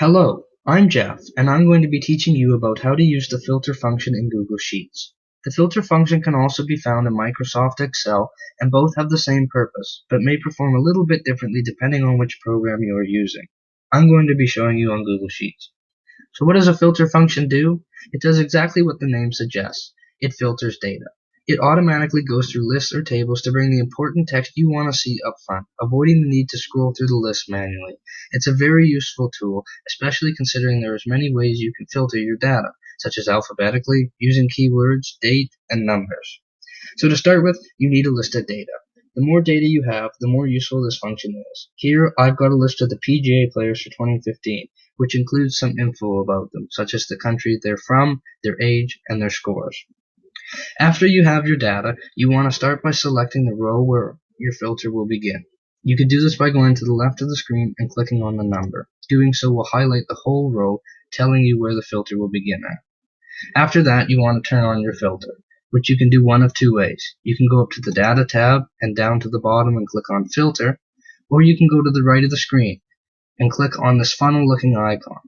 Hello, I'm Jeff, and I'm going to be teaching you about how to use the filter function in Google Sheets. The filter function can also be found in Microsoft Excel, and both have the same purpose, but may perform a little bit differently depending on which program you are using. I'm going to be showing you on Google Sheets. So what does a filter function do? It does exactly what the name suggests. It filters data. It automatically goes through lists or tables to bring the important text you want to see up front, avoiding the need to scroll through the list manually. It's a very useful tool, especially considering there are many ways you can filter your data, such as alphabetically, using keywords, date, and numbers. So to start with, you need a list of data. The more data you have, the more useful this function is. Here, I've got a list of the PGA players for 2015, which includes some info about them, such as the country they're from, their age, and their scores. After you have your data, you want to start by selecting the row where your filter will begin. You can do this by going to the left of the screen and clicking on the number. Doing so will highlight the whole row, telling you where the filter will begin at. After that, you want to turn on your filter, which you can do one of two ways. You can go up to the Data tab and down to the bottom and click on Filter, or you can go to the right of the screen and click on this funnel-looking icon.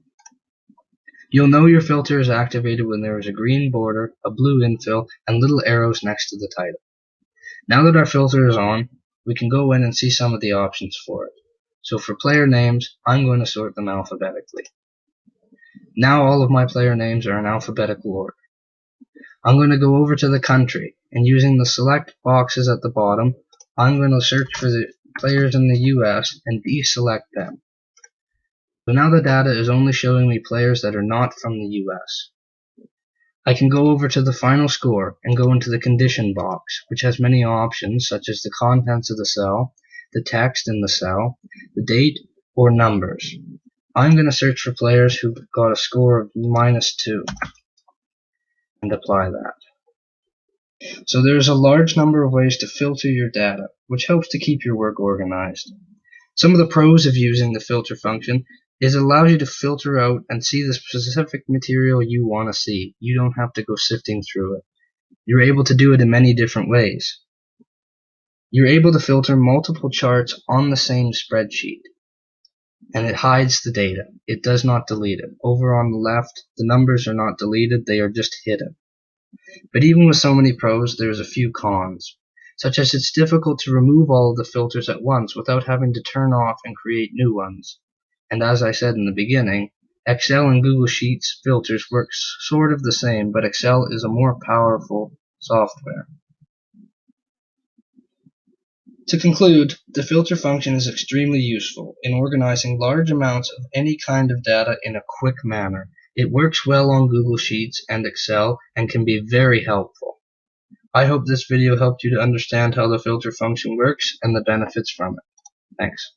You'll know your filter is activated when there is a green border, a blue infill, and little arrows next to the title. Now that our filter is on, we can go in and see some of the options for it. So for player names, I'm going to sort them alphabetically. Now all of my player names are in alphabetical order. I'm going to go over to the country, and using the select boxes at the bottom, I'm going to search for the players in the US and deselect them. So now the data is only showing me players that are not from the US. I can go over to the final score and go into the condition box, which has many options such as the contents of the cell, the text in the cell, the date, or numbers. I'm going to search for players who got a score of -2 and apply that. So there's a large number of ways to filter your data, which helps to keep your work organized. Some of the pros of using the filter function is it allows you to filter out and see the specific material you want to see. You don't have to go sifting through it. You're able to do it in many different ways. You're able to filter multiple charts on the same spreadsheet, and it hides the data. It does not delete it. Over on the left, the numbers are not deleted, they are just hidden. But even with so many pros, there's a few cons, such as it's difficult to remove all of the filters at once without having to turn off and create new ones. And as I said in the beginning, Excel and Google Sheets filters work sort of the same, but Excel is a more powerful software. To conclude, the filter function is extremely useful in organizing large amounts of any kind of data in a quick manner. It works well on Google Sheets and Excel and can be very helpful. I hope this video helped you to understand how the filter function works and the benefits from it. Thanks.